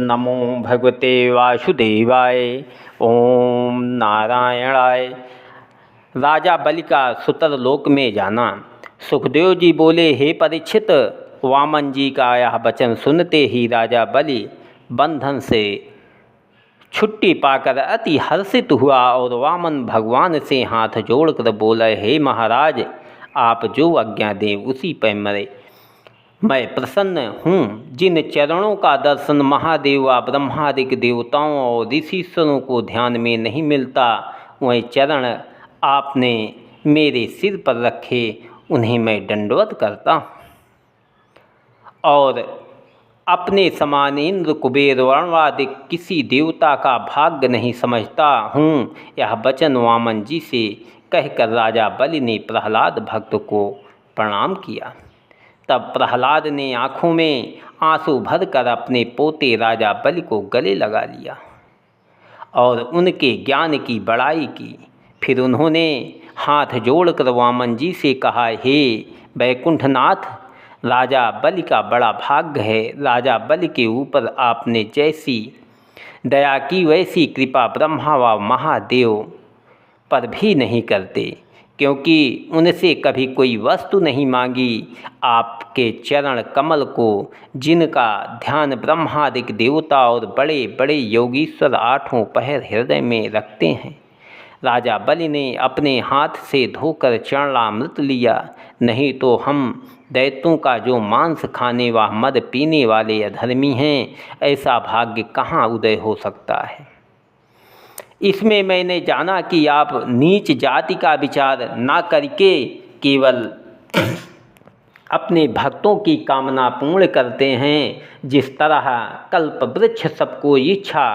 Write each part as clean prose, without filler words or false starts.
नमो भगवते वासुदेवाय। ओम नारायणाय। राजा बलि का सुतर लोक में जाना। सुखदेव जी बोले, हे परीक्षित, वामन जी का यह वचन सुनते ही राजा बलि बंधन से छुट्टी पाकर अति हर्षित हुआ और वामन भगवान से हाथ जोड़कर बोले, हे महाराज, आप जो आज्ञा दें उसी पर मैं प्रसन्न हूँ। जिन चरणों का दर्शन महादेव व ब्रह्मादिक देवताओं और ऋषीश्वरों को ध्यान में नहीं मिलता, वह चरण आपने मेरे सिर पर रखे, उन्हें मैं दंडवत करता हूँ। और अपने समान इंद्र, कुबेर, वर्णवादिक किसी देवता का भाग्य नहीं समझता हूँ। यह वचन वामन जी से कहकर राजा बलि ने प्रहलाद भक्त को प्रणाम किया। तब प्रहलाद ने आँखों में आंसू भरकर अपने पोते राजा बलि को गले लगा लिया और उनके ज्ञान की बड़ाई की। फिर उन्होंने हाथ जोड़कर वामन जी से कहा, हे वैकुंठनाथ, राजा बलि का बड़ा भाग्य है। राजा बलि के ऊपर आपने जैसी दया की वैसी कृपा ब्रह्मा व महादेव पर भी नहीं करते, क्योंकि उनसे कभी कोई वस्तु नहीं मांगी। आपके चरण कमल को जिनका ध्यान ब्रह्मादिक देवता और बड़े बड़े योगीश्वर आठों पहर हृदय में रखते हैं, राजा बलि ने अपने हाथ से धोकर चरणामृत लिया। नहीं तो हम दैत्यों का जो मांस खाने व मद पीने वाले अधर्मी हैं, ऐसा भाग्य कहाँ उदय हो सकता है। इसमें मैंने जाना कि आप नीच जाति का विचार ना करके केवल अपने भक्तों की कामना पूर्ण करते हैं। जिस तरह कल्प वृक्ष सबको इच्छा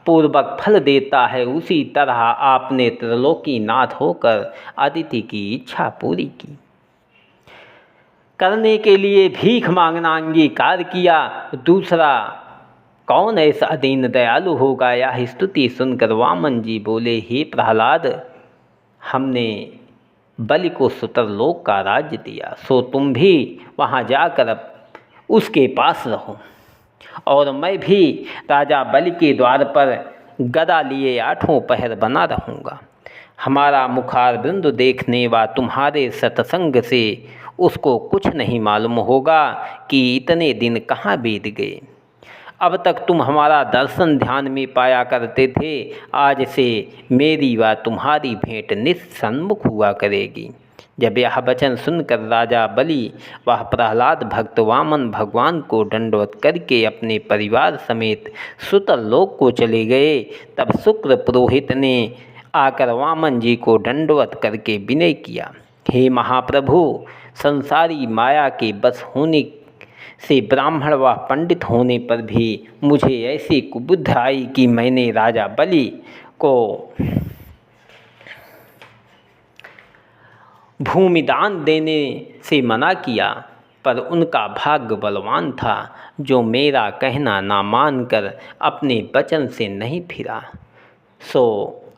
पूर्वक फल देता है, उसी तरह आपने त्रिलोकी नाथ होकर अदिति की इच्छा पूरी की, करने के लिए भीख मांगना अंगीकार किया। दूसरा कौन ऐसा दीन दयालु होगा। यह स्तुति सुनकर वामन जी बोले, हे प्रहलाद, हमने बलि को सुतरलोक का राज्य दिया, सो तुम भी वहाँ जाकर उसके पास रहो और मैं भी राजा बलि के द्वार पर गदा लिए आठों पहर बना रहूँगा। हमारा मुखारबिंद देखने व तुम्हारे सत्संग से उसको कुछ नहीं मालूम होगा कि इतने दिन कहाँ बीत गए। अब तक तुम हमारा दर्शन ध्यान में पाया करते थे, आज से मेरी व तुम्हारी भेंट निस्सन्मुख हुआ करेगी। जब यह वचन सुनकर राजा बलि वह प्रहलाद भक्त वामन भगवान को दंडवत करके अपने परिवार समेत सुतरलोक को चले गए, तब शुक्र पुरोहित ने आकर वामन जी को दंडवत करके विनय किया, हे महाप्रभु, संसारी माया के बस होने से ब्राह्मण व पंडित होने पर भी मुझे ऐसी कुबुद्ध आई कि मैंने राजा बलि को भूमिदान देने से मना किया, पर उनका भाग्य बलवान था जो मेरा कहना ना मानकर अपने वचन से नहीं फिरा। सो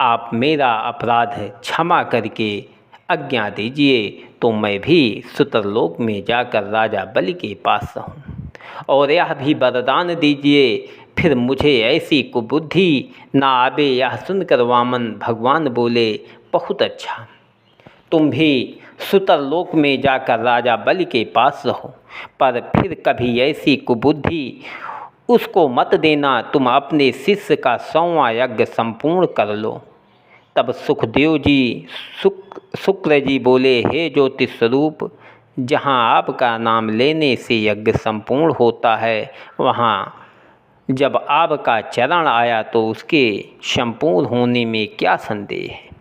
आप मेरा अपराध क्षमा करके आज्ञा दीजिए, तो मैं भी सुतरलोक में जाकर राजा बलि के पास रहूं, और यह भी वरदान दीजिए फिर मुझे ऐसी कुबुद्धि ना आवे। यह सुनकर वामन भगवान बोले, बहुत अच्छा, तुम भी सुतरलोक में जाकर राजा बलि के पास रहो, पर फिर कभी ऐसी कुबुद्धि उसको मत देना। तुम अपने शिष्य का 100वां यज्ञ संपूर्ण कर लो। तब सुखदेव जी शुक्र जी बोले, हे ज्योतिष स्वरूप, जहाँ आपका नाम लेने से यज्ञ संपूर्ण होता है, वहाँ जब आपका चरण आया तो उसके संपूर्ण होने में क्या संदेह है।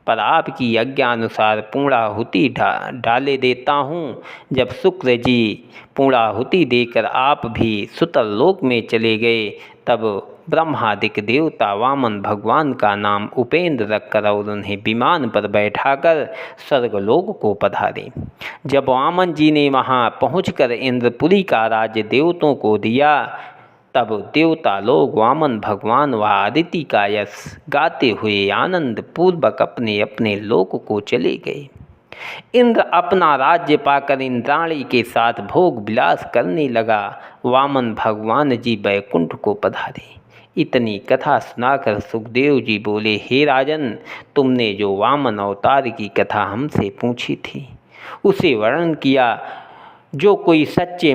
पर आपकी आज्ञानुसार पूर्णाहुति डाले देता हूँ। जब शुक्र जी पूर्णाहुति देकर आप भी सुतरलोक में चले गए, तब ब्रह्मादिक देवता वामन भगवान का नाम उपेंद्र रखकर और उन्हें विमान पर बैठाकर स्वर्गलोक को पधारे। जब वामन जी ने वहाँ पहुंचकर इंद्रपुरी का राज्य देवताओं को दिया, तब देवता लोग वामन भगवान व अदिति का यश गाते हुए आनंद पूर्वक अपने अपने लोक को चले गए। इंद्र अपना राज्य पाकर इंद्राणी के साथ भोग विलास करने लगा। वामन भगवान जी बैकुंठ को पधारे। इतनी कथा सुनाकर सुखदेव जी बोले, हे राजन, तुमने जो वामन अवतार की कथा हमसे पूछी थी उसे वर्णन किया। जो कोई सच्चे